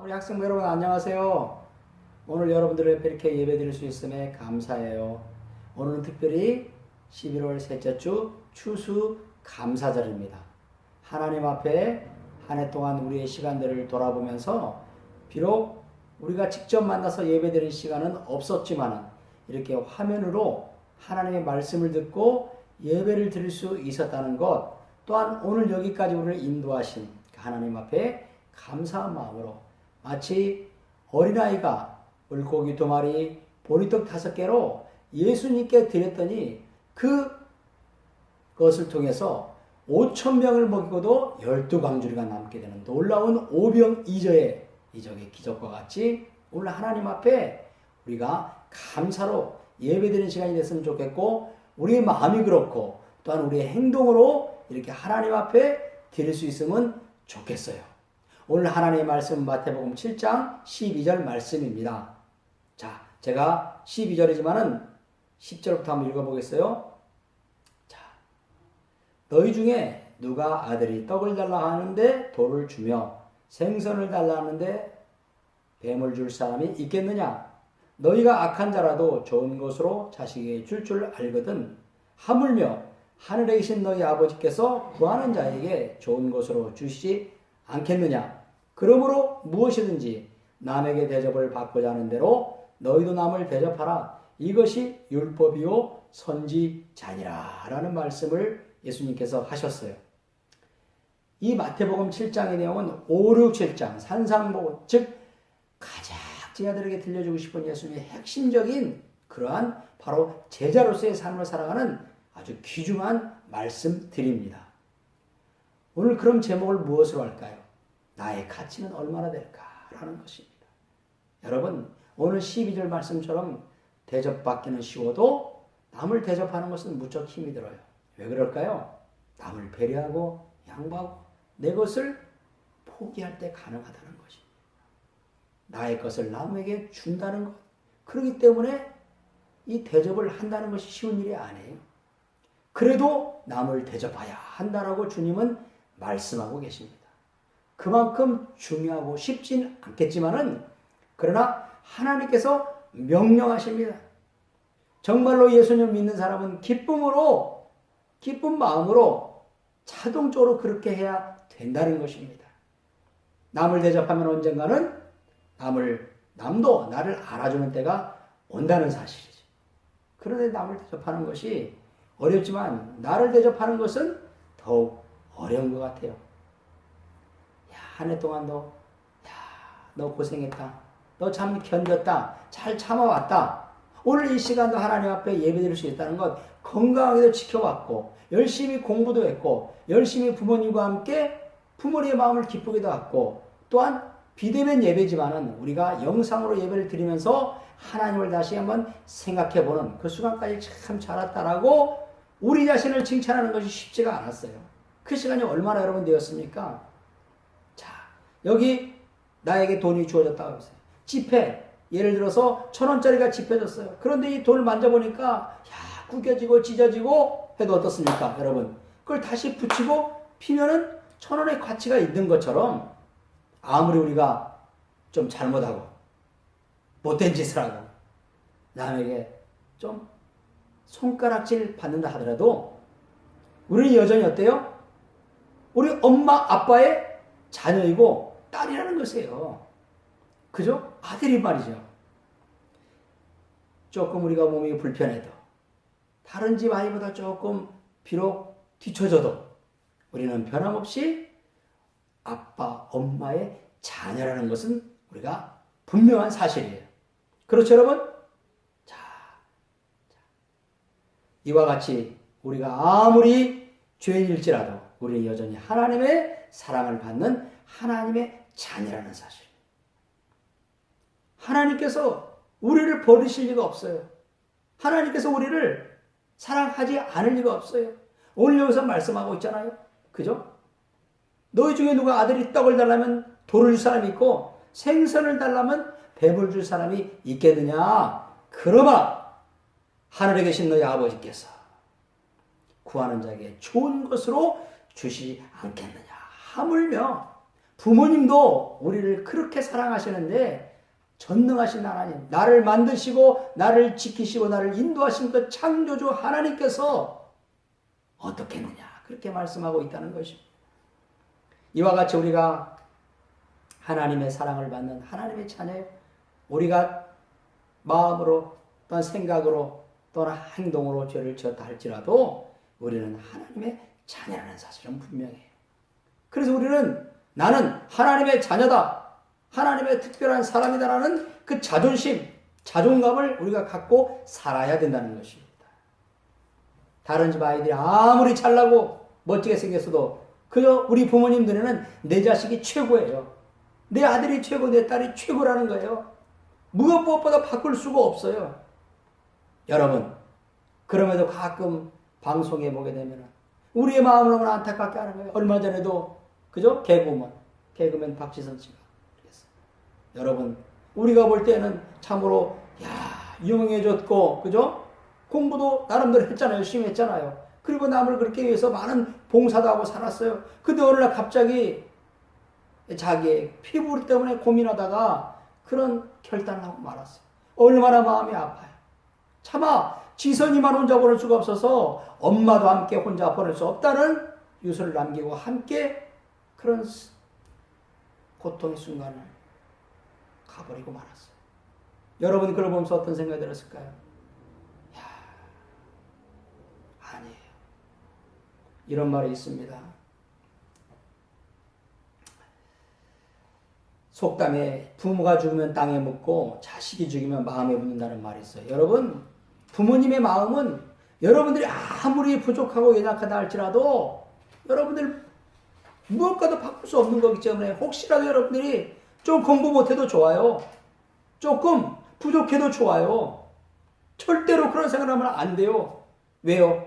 우리 학생 여러분 안녕하세요. 오늘 여러분들 옆에 이렇게 예배 드릴 수 있음에 감사해요. 오늘은 특별히 11월 셋째 주 추수 감사절입니다. 하나님 앞에 한 해 동안 우리의 시간들을 돌아보면서 비록 우리가 직접 만나서 예배 드릴 시간은 없었지만 이렇게 화면으로 하나님의 말씀을 듣고 예배를 드릴 수 있었다는 것, 또한 오늘 여기까지 우리를 인도하신 하나님 앞에 감사한 마음으로 마치 어린아이가 물고기 2마리, 보리떡 5개로 예수님께 드렸더니 그것을 통해서 5,000명을 먹이고도 12광주리가 남게 되는 놀라운 오병이적의 기적과 같이 오늘 하나님 앞에 우리가 감사로 예배드리는 시간이 됐으면 좋겠고, 우리의 마음이 그렇고 또한 우리의 행동으로 이렇게 하나님 앞에 드릴 수 있으면 좋겠어요. 오늘 하나님의 말씀 마태복음 7장 12절 말씀입니다. 자, 제가 12절이지만은 10절부터 한번 읽어보겠어요. 자, 너희 중에 누가 아들이 떡을 달라 하는데 돌을 주며 생선을 달라 하는데 뱀을 줄 사람이 있겠느냐? 너희가 악한 자라도 좋은 것으로 자식에게 줄 알거든. 하물며 하늘에 계신 너희 아버지께서 구하는 자에게 좋은 것으로 주시지 않겠느냐? 그러므로 무엇이든지 남에게 대접을 받고자 하는 대로 너희도 남을 대접하라. 이것이 율법이요 선지자니라 라는 말씀을 예수님께서 하셨어요. 이 마태복음 7장의 내용은 5, 6, 7장 산상보고, 즉 가장 제자들에게 들려주고 싶은 예수님의 핵심적인 그러한 바로 제자로서의 삶을 살아가는 아주 귀중한 말씀들입니다. 오늘 그럼 제목을 무엇으로 할까요? 나의 가치는 얼마나 될까라는 것입니다. 여러분, 오늘 12절 말씀처럼 대접받기는 쉬워도 남을 대접하는 것은 무척 힘이 들어요. 왜 그럴까요? 남을 배려하고 양보하고 내 것을 포기할 때 가능하다는 것입니다. 나의 것을 남에게 준다는 것. 그렇기 때문에 이 대접을 한다는 것이 쉬운 일이 아니에요. 그래도 남을 대접해야 한다라고 주님은 말씀하고 계십니다. 그만큼 중요하고 쉽진 않겠지만은 그러나 하나님께서 명령하십니다. 정말로 예수님을 믿는 사람은 기쁜 마음으로 자동적으로 그렇게 해야 된다는 것입니다. 남을 대접하면 언젠가는 남도 나를 알아주는 때가 온다는 사실이죠. 그런데 남을 대접하는 것이 어렵지만 나를 대접하는 것은 더욱 어려운 것 같아요. 한 해 동안 너 고생했다. 너 참 견뎠다. 잘 참아왔다. 오늘 이 시간도 하나님 앞에 예배드릴 수 있다는 것, 건강하게도 지켜왔고 열심히 공부도 했고 열심히 부모님과 함께 부모님의 마음을 기쁘게도 했고, 또한 비대면 예배지만은 우리가 영상으로 예배를 드리면서 하나님을 다시 한번 생각해보는 그 순간까지 참 잘했다라고 우리 자신을 칭찬하는 것이 쉽지가 않았어요. 그 시간이 얼마나 여러분 되었습니까? 자, 여기 나에게 돈이 주어졌다고 하세요. 지폐, 예를 들어서 1,000원짜리가 지폐졌어요. 그런데 이 돈을 만져보니까 구겨지고 찢어지고 해도 어떻습니까? 여러분, 그걸 다시 붙이고 피면은 1,000원의 가치가 있는 것처럼 아무리 우리가 좀 잘못하고 못된 짓을 하고 남에게 좀 손가락질 받는다 하더라도 우리는 여전히 어때요? 우리 엄마 아빠의 자녀이고 딸이라는 것이에요. 그죠? 아들이 말이죠. 조금 우리가 몸이 불편해도 다른 집 아이보다 조금 비록 뒤처져도 우리는 변함없이 아빠, 엄마의 자녀라는 것은 우리가 분명한 사실이에요. 그렇죠, 여러분? 자, 이와 같이 우리가 아무리 죄인일지라도 우리는 여전히 하나님의 사랑을 받는 하나님의 자녀라는 사실. 하나님께서 우리를 버리실 리가 없어요. 하나님께서 우리를 사랑하지 않을 리가 없어요. 오늘 여기서 말씀하고 있잖아요. 그죠? 너희 중에 누가 아들이 떡을 달라면 돌을 줄 사람이 있고 생선을 달라면 뱀을 줄 사람이 있겠느냐? 그러나 하늘에 계신 너희 아버지께서 구하는 자에게 좋은 것으로 주시지 않겠느냐? 하물며 부모님도 우리를 그렇게 사랑하시는데 전능하신 하나님, 나를 만드시고 나를 지키시고 나를 인도하신 그 창조주 하나님께서 어떻게 했느냐 그렇게 말씀하고 있다는 것입니다. 이와 같이 우리가 하나님의 사랑을 받는 하나님의 자녀예요. 우리가 마음으로 또는 생각으로 또는 행동으로 죄를 지었다 할지라도 우리는 하나님의 자녀라는 사실은 분명해요. 그래서 우리는 나는 하나님의 자녀다, 하나님의 특별한 사람이다라는 그 자존심, 자존감을 우리가 갖고 살아야 된다는 것입니다. 다른 집 아이들이 아무리 잘나고 멋지게 생겼어도 그저 우리 부모님들에는 내 자식이 최고예요. 내 아들이 최고, 내 딸이 최고라는 거예요. 무엇보다 바꿀 수가 없어요. 여러분, 그럼에도 가끔 방송에 보게 되면 우리의 마음을 너무나 안타깝게 하는 거예요. 얼마 전에도 그죠? 개그맨 박지선 씨가 그랬어요. 여러분, 우리가 볼 때는 참으로 유명해졌고 그죠? 공부도 나름대로 했잖아요. 열심히 했잖아요. 그리고 남을 그렇게 위해서 많은 봉사도 하고 살았어요. 근데 어느 날 갑자기 자기의 피부 때문에 고민하다가 그런 결단을 하고 말았어요. 얼마나 마음이 아파요. 차마 지선이만 혼자 보낼 수가 없어서 엄마도 함께 혼자 보낼 수 없다는 유서를 남기고 함께 그런 고통의 순간을 가버리고 말았어요. 여러분이 그걸 보면서 어떤 생각이 들었을까요? 아니에요. 이런 말이 있습니다. 속담에 부모가 죽으면 땅에 묻고 자식이 죽으면 마음에 묻는다는 말이 있어요. 여러분, 부모님의 마음은 여러분들이 아무리 부족하고 연약하다 할지라도 여러분들 무엇과도 바꿀 수 없는 거기 때문에 혹시라도 여러분들이 좀 공부 못해도 좋아요. 조금 부족해도 좋아요. 절대로 그런 생각을 하면 안 돼요. 왜요?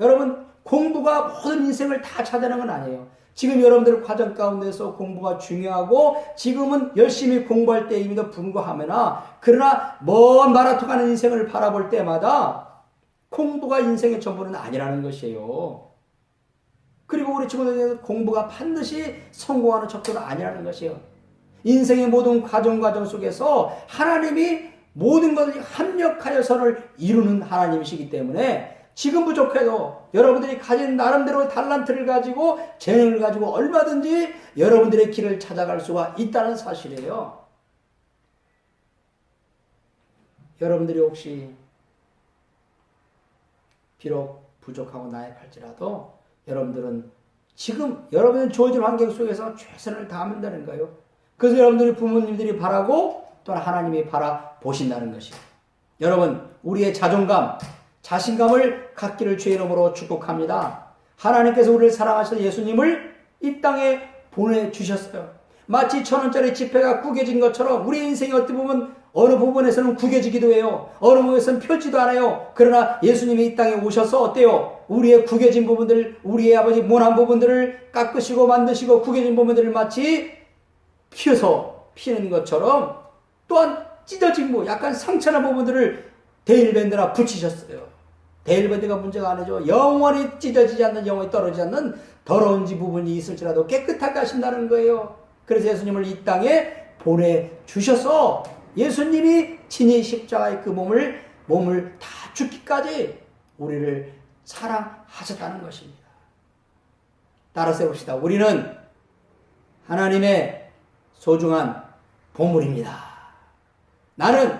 여러분, 공부가 모든 인생을 다 찾아내는 건 아니에요. 지금 여러분들 과정 가운데서 공부가 중요하고 지금은 열심히 공부할 때임에도 불구하거나 그러나 먼 마라톤 가는 인생을 바라볼 때마다 공부가 인생의 전부는 아니라는 것이에요. 그리고 우리 친구들에게는 공부가 반드시 성공하는 척도는 아니라는 것이에요. 인생의 모든 과정 속에서 하나님이 모든 것을 합력하여서를 이루는 하나님이시기 때문에 지금 부족해도 여러분들이 가진 나름대로 달란트를 가지고 재능을 가지고 얼마든지 여러분들의 길을 찾아갈 수가 있다는 사실이에요. 여러분들이 혹시 비록 부족하고 나약할지라도 여러분들은 지금 여러분의 주어진 환경 속에서 최선을 다하면 되는 거예요. 그래서 여러분들이 부모님들이 바라고 또는 하나님이 바라보신다는 것이에요. 여러분, 우리의 자존감, 자신감을 갖기를 주의 이름으로 축복합니다. 하나님께서 우리를 사랑하셔서 예수님을 이 땅에 보내주셨어요. 마치 1,000원짜리 지폐가 구겨진 것처럼 우리 인생이 어떻게 보면 어느 부분에서는 구겨지기도 해요. 어느 부분에서는 펴지도 않아요. 그러나 예수님이 이 땅에 오셔서 어때요? 우리의 구겨진 부분들, 우리의 아버지 모난 부분들을 깎으시고 만드시고 구겨진 부분들을 마치 피어서 피는 것처럼 또한 찢어진 부, 약간 상처난 부분들을 데일밴드나 붙이셨어요. 데일밴드가 문제가 아니죠. 영원히 찢어지지 않는, 영원히 떨어지지 않는 더러운 부분이 있을지라도 깨끗하게 하신다는 거예요. 그래서 예수님을 이 땅에 보내주셔서 예수님이 친히 십자가의 그 몸을 다 죽기까지 우리를 사랑하셨다는 것입니다. 따라서 해봅시다. 우리는 하나님의 소중한 보물입니다. 나는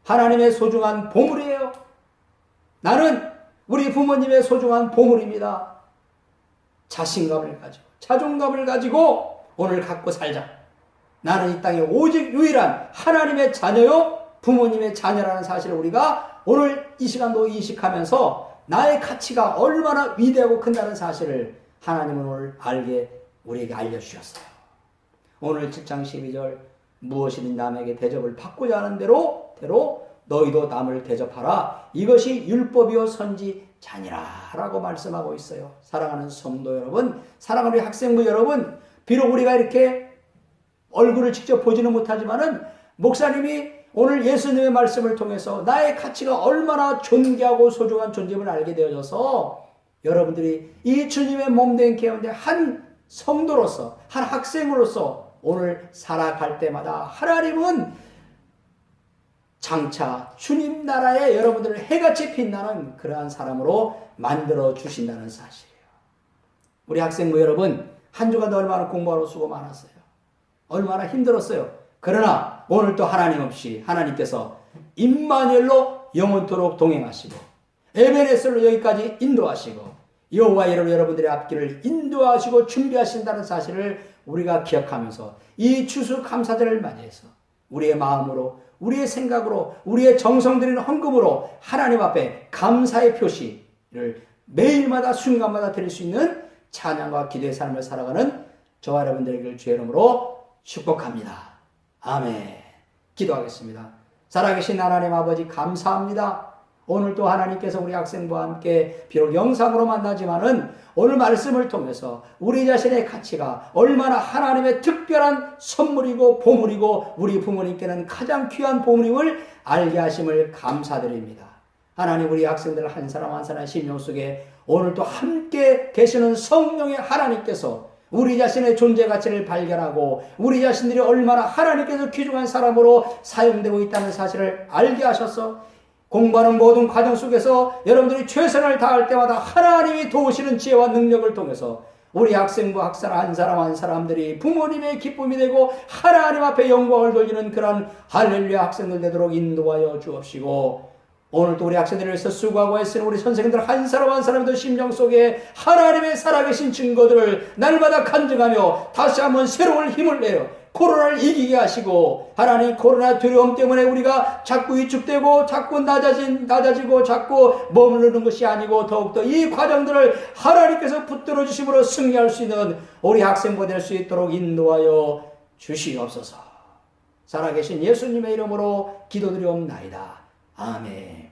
하나님의 소중한 보물이에요. 나는 우리 부모님의 소중한 보물입니다. 자신감을 가지고 자존감을 가지고 오늘 갖고 살자. 나는 이 땅에 오직 유일한 하나님의 자녀요 부모님의 자녀라는 사실을 우리가 오늘 이 시간도 인식하면서 나의 가치가 얼마나 위대하고 큰다는 사실을 하나님은 오늘 우리에게 알려주셨어요. 오늘 7장 12절 무엇이든 남에게 대접을 받고자 하는 대로 너희도 남을 대접하라. 이것이 율법이요 선지자니라 라고 말씀하고 있어요. 사랑하는 성도 여러분, 사랑하는 우리 학생부 여러분, 비록 우리가 이렇게 얼굴을 직접 보지는 못하지만은 목사님이 오늘 예수님의 말씀을 통해서 나의 가치가 얼마나 존귀하고 소중한 존재임을 알게 되어져서 여러분들이 이 주님의 몸된 가운데 한 성도로서, 한 학생으로서 오늘 살아갈 때마다 하나님은 장차 주님 나라에 여러분들을 해같이 빛나는 그러한 사람으로 만들어 주신다는 사실이에요. 우리 학생부 여러분, 한 주간도 얼마나 공부하러 수고 많았어요. 얼마나 힘들었어요. 그러나 오늘 또 하나님 없이 하나님께서 임마누엘로 영원토록 동행하시고 에베네셀로 여기까지 인도하시고 여호와 여러분들의 앞길을 인도하시고 준비하신다는 사실을 우리가 기억하면서 이 추수감사절을 맞이해서 우리의 마음으로, 우리의 생각으로, 우리의 정성 들이는 헌금으로 하나님 앞에 감사의 표시를 매일마다 순간마다 드릴 수 있는 찬양과 기도의 삶을 살아가는 저와 여러분들에게 주의 이름으로 축복합니다. 아멘. 기도하겠습니다. 살아계신 하나님 아버지 감사합니다. 오늘도 하나님께서 우리 학생부와 함께 비록 영상으로 만나지만은 오늘 말씀을 통해서 우리 자신의 가치가 얼마나 하나님의 특별한 선물이고 보물이고 우리 부모님께는 가장 귀한 보물임을 알게 하심을 감사드립니다. 하나님, 우리 학생들 한 사람 한 사람 심령 속에 오늘도 함께 계시는 성령의 하나님께서 우리 자신의 존재 가치를 발견하고 우리 자신들이 얼마나 하나님께서 귀중한 사람으로 사용되고 있다는 사실을 알게 하셔서 공부하는 모든 과정 속에서 여러분들이 최선을 다할 때마다 하나님이 도우시는 지혜와 능력을 통해서 우리 학생부 학생 한 사람 한 사람들이 부모님의 기쁨이 되고 하나님 앞에 영광을 돌리는 그런 할렐루야 학생들 되도록 인도하여 주옵시고, 오늘도 우리 학생들을 위해서 수고하고 애쓰는 우리 선생님들 한 사람 한 사람들 심령 속에 하나님의 살아계신 증거들을 날마다 간증하며 다시 한번 새로운 힘을 내요 코로나를 이기게 하시고, 하나님 코로나 두려움 때문에 우리가 자꾸 위축되고 자꾸 낮아지고 자꾸 머무르는 것이 아니고 더욱더 이 과정들을 하나님께서 붙들어 주심으로 승리할 수 있는 우리 학생부 될 수 있도록 인도하여 주시옵소서. 살아계신 예수님의 이름으로 기도드리옵나이다. 아멘.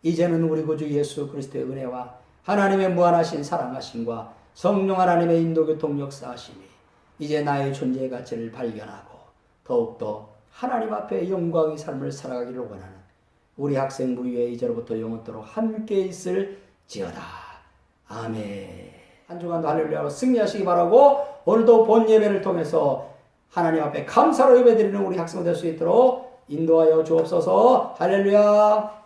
이제는 우리 구주 예수 그리스도의 은혜와 하나님의 무한하신 사랑하심과 성령 하나님의 인도교통 역사하심이 이제 나의 존재의 가치를 발견하고 더욱더 하나님 앞에 영광의 삶을 살아가기를 원하는 우리 학생부 위에 이제로부터 영원토록 함께 있을지어다. 아멘. 한 주간도 할렐루야로 승리하시기 바라고, 오늘도 본 예배를 통해서 하나님 앞에 감사로 예배드리는 우리 학생 될 수 있도록 인도하여 주옵소서. 할렐루야.